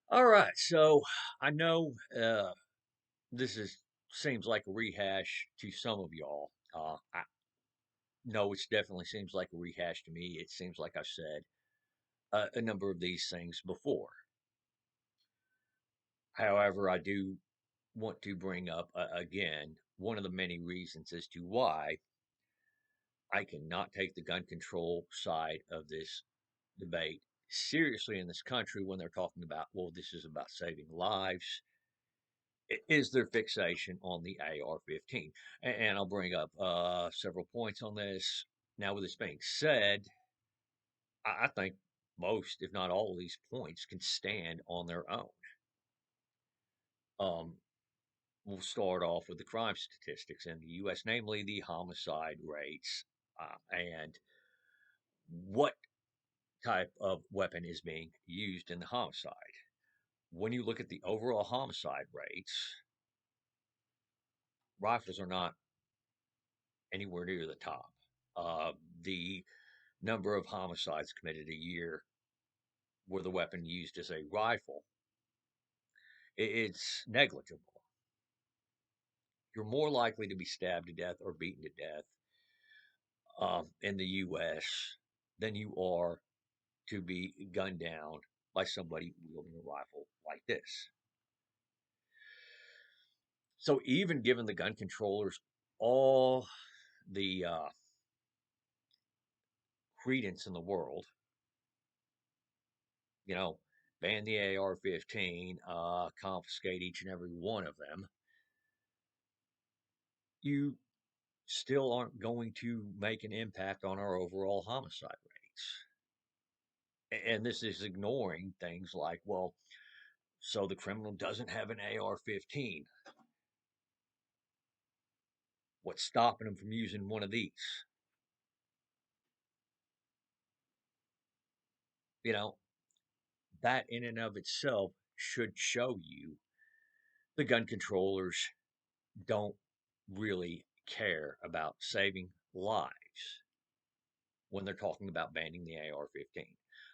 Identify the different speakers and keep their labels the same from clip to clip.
Speaker 1: All right, so I know this is seems like a rehash to some of y'all. I know it definitely seems like a rehash to me. It seems like I've said a number of these things before. However, I do want to bring up again one of the many reasons as to why I cannot take the gun control side of this debate seriously in this country when they're talking about, well, this is about saving lives is their fixation on the AR-15. And I'll bring up several points on this. Now, with this being said, I think most, if not all, of these points can stand on their own. Um, we'll start off with the crime statistics in the U.S., namely the homicide rates and what type of weapon is being used in the homicide. When you look at the overall homicide rates, rifles are not anywhere near the top. Uh, the number of homicides committed a year where the weapon used as a rifle, it's negligible. You're more likely to be stabbed to death or beaten to death in the U.S. than you are to be gunned down by somebody wielding a rifle like this. So, even given the gun controllers all the credence in the world, you know, ban the AR-15, confiscate each and every one of them, you still aren't going to make an impact on our overall homicide rates. And this is ignoring things like, well, so the criminal doesn't have an AR-15. What's stopping him from using one of these? You know, that in and of itself should show you the gun controllers don't really care about saving lives when they're talking about banning the AR-15.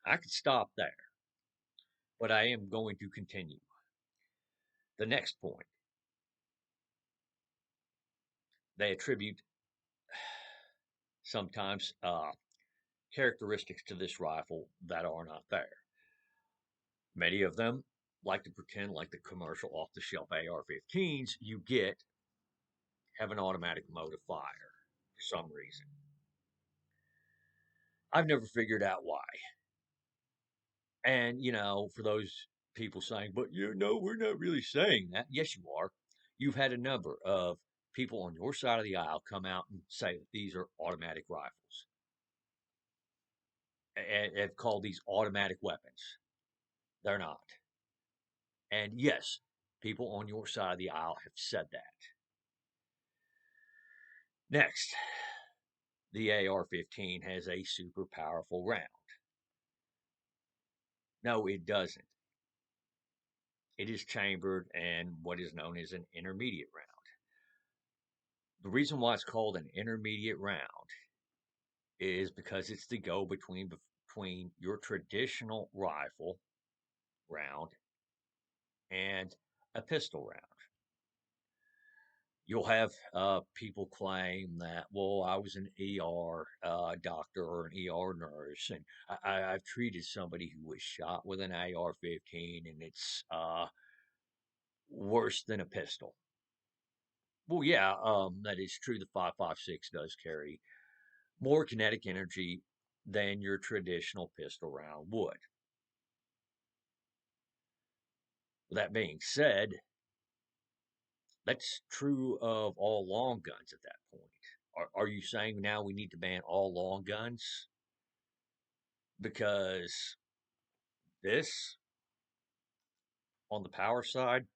Speaker 1: I could stop there, but I am going to continue. The next point, they attribute sometimes characteristics to this rifle that are not there. Many of them like to pretend like the commercial off the shelf AR 15s you get have an automatic mode of fire for some reason. I've never figured out why. And, for those people saying, but we're not really saying that. Yes, you are. You've had a number of people on your side of the aisle come out and say that these are automatic rifles and have called these automatic weapons. They're not. And yes, people on your side of the aisle have said that. Next, the AR 15 has a super powerful round. No, it doesn't. It is chambered and what is known as an intermediate round. The reason why it's called an intermediate round is because it's the go between your traditional rifle round and a pistol round. You'll have people claim that, well, I was an ER doctor or an ER nurse, and I've treated somebody who was shot with an AR-15, and it's worse than a pistol. Well, yeah, that is true. The 5.56 does carry more kinetic energy than your traditional pistol round would. That being said, that's true of all long guns at that point. Are you saying now we need to ban all long guns? Because this, on the power side,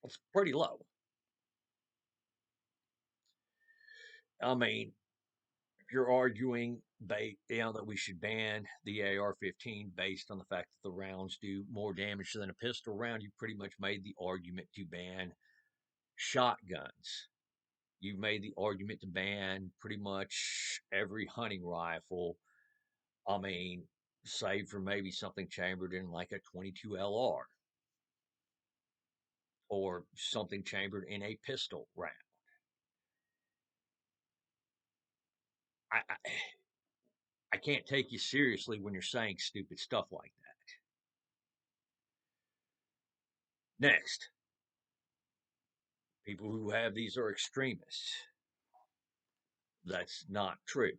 Speaker 1: it's pretty low. I mean, if you're arguing that we should ban the AR-15 based on the fact that the rounds do more damage than a pistol round, you pretty much made the argument to ban shotguns. You made the argument to ban pretty much every hunting rifle. I mean, save for maybe something chambered in like a 22 LR or something chambered in a pistol round. I I can't take you seriously when you're saying stupid stuff like that. Next, people who have these are extremists. That's not true.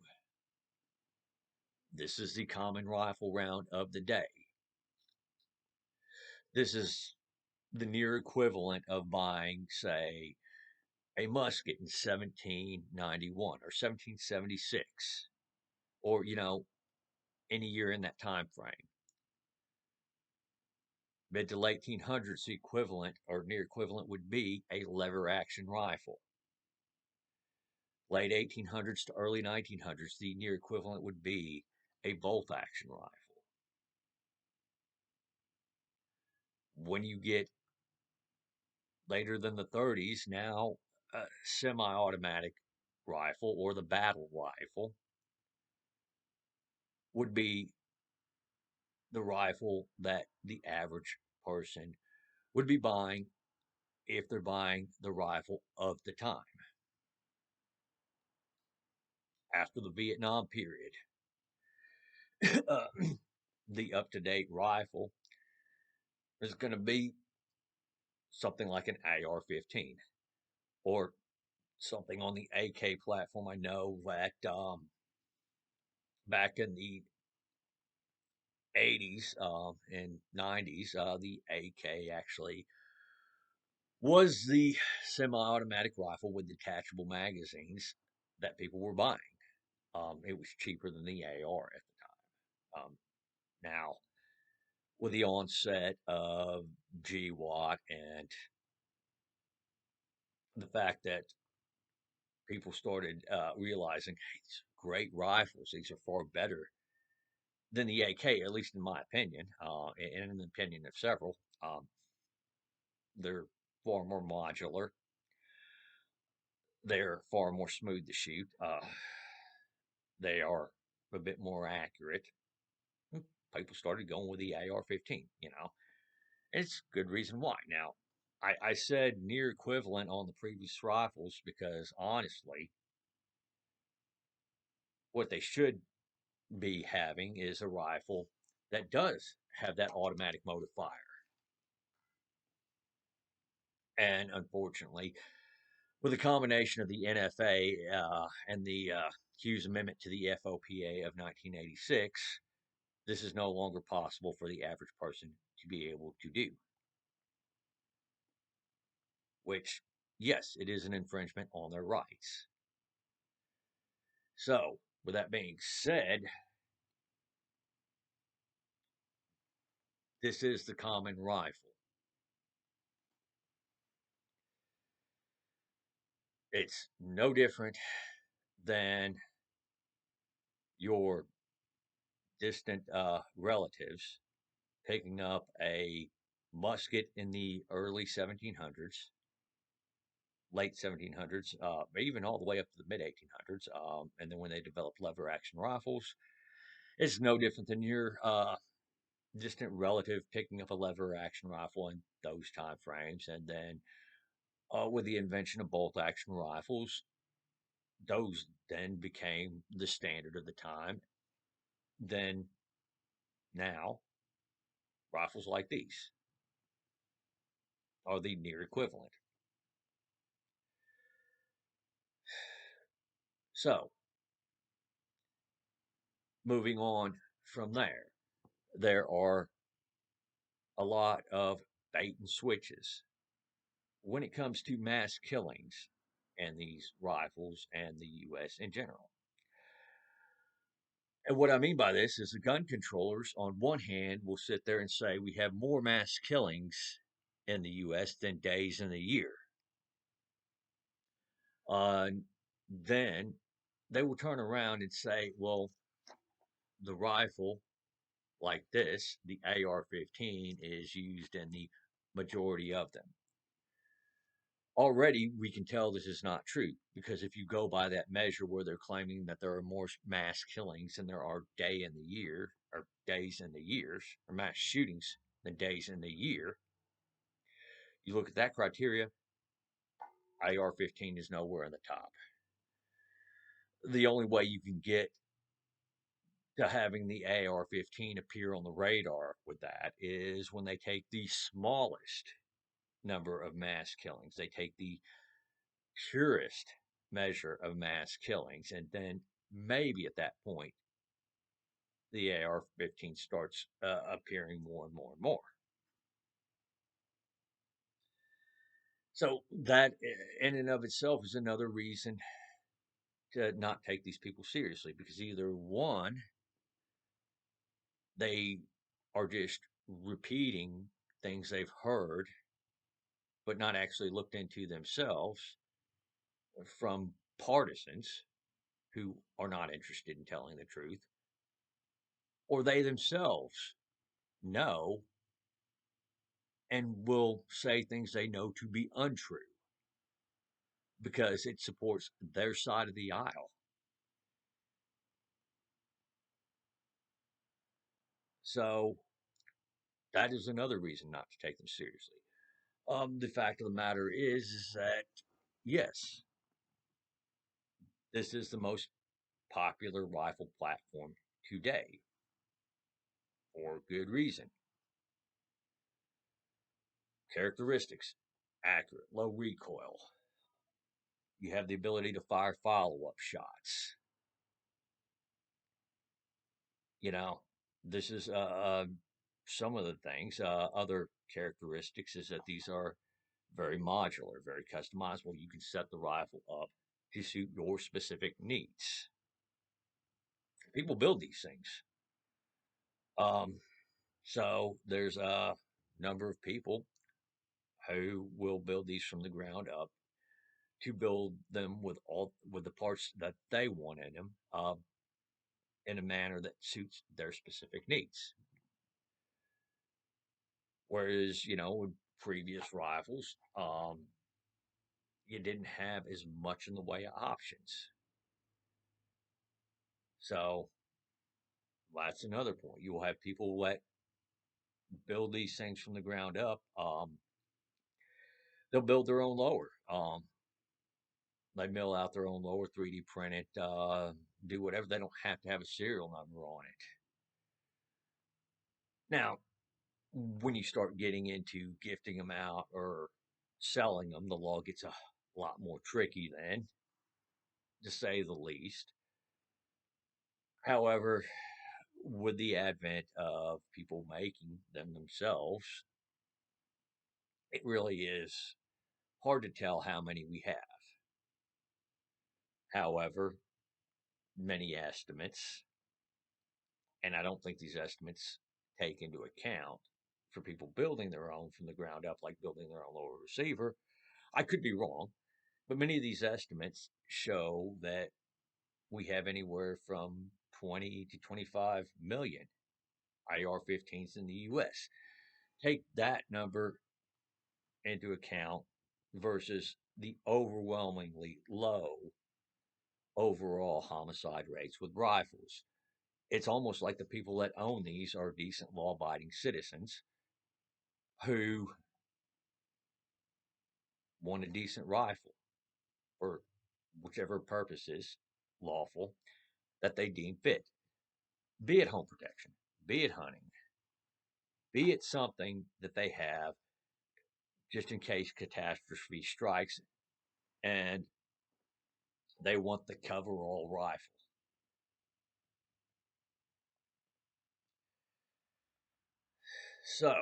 Speaker 1: This is the common rifle round of the day. This is the near equivalent of buying, say, a musket in 1791 or 1776, or, any year in that time frame. Mid to late 1800s, the equivalent or near equivalent would be a lever action rifle. Late 1800s to early 1900s, the near equivalent would be a bolt action rifle. When you get later than the 30s, now a semi automatic rifle or the battle rifle would be the rifle that the average person would be buying if they're buying the rifle of the time. After the Vietnam period, uh, the up to date rifle is going to be something like an AR 15 or something on the AK platform. I know that back in the 80s and 90s, the AK actually was the semi automatic rifle with detachable magazines that people were buying. It was cheaper than the AR at the time. Now, with the onset of GWAT and the fact that people started realizing, hey, these are great rifles, these are far better than the AK, at least in my opinion, and in the opinion of several. They're far more modular. They're far more smooth to shoot. They are a bit more accurate. People started going with the AR-15. It's good reason why. Now, I said near equivalent on the previous rifles because honestly, what they should be having is a rifle that does have that automatic mode of fire. And unfortunately, with a combination of the NFA and the Hughes Amendment to the FOPA of 1986, this is no longer possible for the average person to be able to do. Which, yes, it is an infringement on their rights. So, with that being said, this is the common rifle. It's no different than your distant relatives picking up a musket in the early 1700s, late 1700s, even all the way up to the mid 1800s. And then when they developed lever action rifles, it's no different than your distant relative picking up a lever action rifle in those time frames. And then with the invention of bolt action rifles, those then became the standard of the time. Then now, rifles like these are the near equivalent. So, moving on from there, there are a lot of bait and switches when it comes to mass killings and these rifles and the U.S. in general. And what I mean by this is the gun controllers, on one hand, will sit there and say we have more mass killings in the U.S. than days in the year. Uh, then they will turn around and say, well, the rifle like this, the AR 15, is used in the majority of them. Already, we can tell this is not true because if you go by that measure where they're claiming that there are more mass killings than there are day in the year, or days in the years, or mass shootings than days in the year. You look at that criteria, AR-15 is nowhere in the top. The only way you can get to having the AR-15 appear on the radar with that is when they take the smallest number of mass killings. They take the purest measure of mass killings, and then maybe at that point the AR-15 starts appearing more and more and more. So that, in and of itself, is another reason to not take these people seriously, because either one, they are just repeating things they've heard but not actually looked into themselves from partisans who are not interested in telling the truth, or they themselves know and will say things they know to be untrue because it supports their side of the aisle. So that is another reason not to take them seriously. The fact of the matter is that, yes, this is the most popular rifle platform today for good reason. Characteristics: accurate, low recoil. You have the ability to fire follow up shots. You know, this is some of the things. Other characteristics is that these are very modular, very customizable. You can set the rifle up to suit your specific needs. People build these things. Um, so there's a number of people who will build these from the ground up to build them with the parts that they want in them, in a manner that suits their specific needs. Whereas, with previous rifles, you didn't have as much in the way of options. So that's another point. You will have people that build these things from the ground up. They'll build their own lower. They mill out their own lower, 3D print it, do whatever. They don't have to have a serial number on it. Now, when you start getting into gifting them out or selling them, the law gets a lot more tricky then, to say the least. However, with the advent of people making them themselves, it really is hard to tell how many we have. However, many estimates, and I don't think these estimates take into account for people building their own from the ground up, like building their own lower receiver. I could be wrong, but many of these estimates show that we have anywhere from 20 to 25 million AR-15s in the U.S. Take that number into account versus the overwhelmingly low overall homicide rates with rifles. It's almost like the people that own these are decent law abiding citizens who want a decent rifle for whichever purpose is lawful that they deem fit, be it home protection, be it hunting, be it something that they have just in case catastrophe strikes and they want the coverall rifle. So,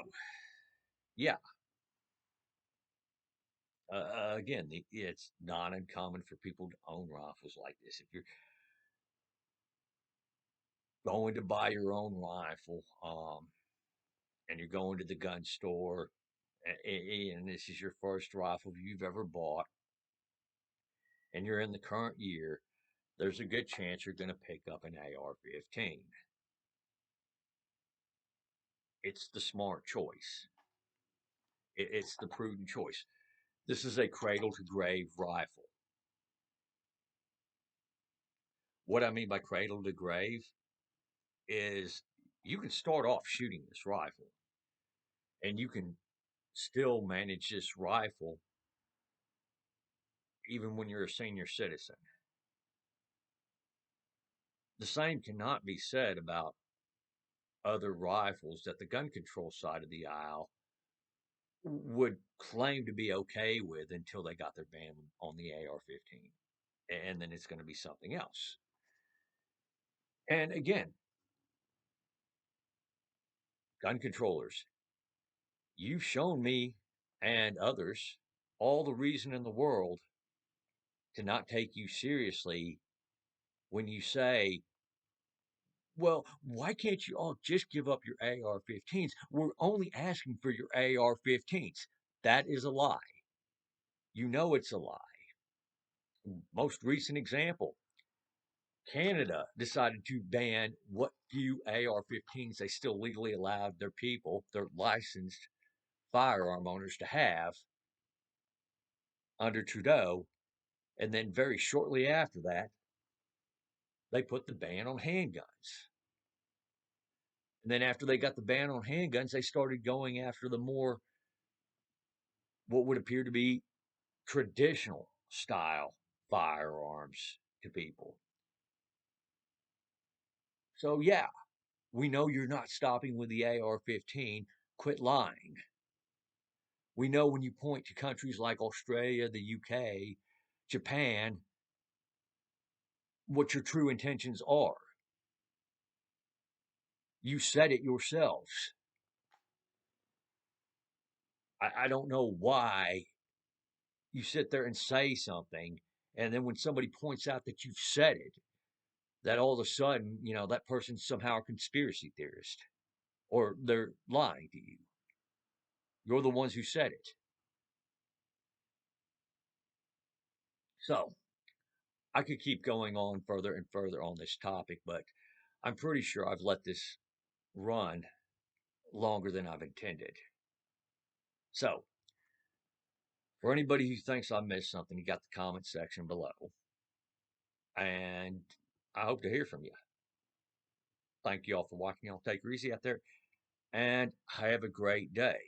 Speaker 1: yeah, again, it's not uncommon for people to own rifles like this. If you're going to buy your own rifle, and you're going to the gun store, and this is your first rifle you've ever bought, and you're in the current year, there's a good chance you're going to pick up an AR-15. It's the smart choice. It's the prudent choice. This is a cradle to grave rifle. What I mean by cradle to grave is you can start off shooting this rifle and you can still manage this rifle even when you're a senior citizen. The same cannot be said about other rifles that the gun control side of the aisle would claim to be okay with until they got their ban on the AR-15. And then it's going to be something else. And again, gun controllers, you've shown me and others all the reason in the world to not take you seriously when you say, well, why can't you all just give up your AR 15s? We're only asking for your AR 15s. That is a lie. You know it's a lie. Most recent example, Canada decided to ban what few AR 15s they still legally allowed their people, their licensed firearm owners, to have under Trudeau. And then very shortly after that, they put the ban on handguns. And then after they got the ban on handguns, they started going after the more, what would appear to be traditional style firearms to people. So, yeah, we know you're not stopping with the AR 15. Quit lying. We know when you point to countries like Australia, the UK, Japan, what your true intentions are. You said it yourselves. I don't know why you sit there and say something, and then when somebody points out that you've said it, that all of a sudden, that person's somehow a conspiracy theorist or they're lying to you. You're the ones who said it. So I could keep going on further and further on this topic, but I'm pretty sure I've let this run longer than I've intended. So, for anybody who thinks I missed something, you got the comment section below. And I hope to hear from you. Thank you all for watching. I'll take it easy out there and have a great day.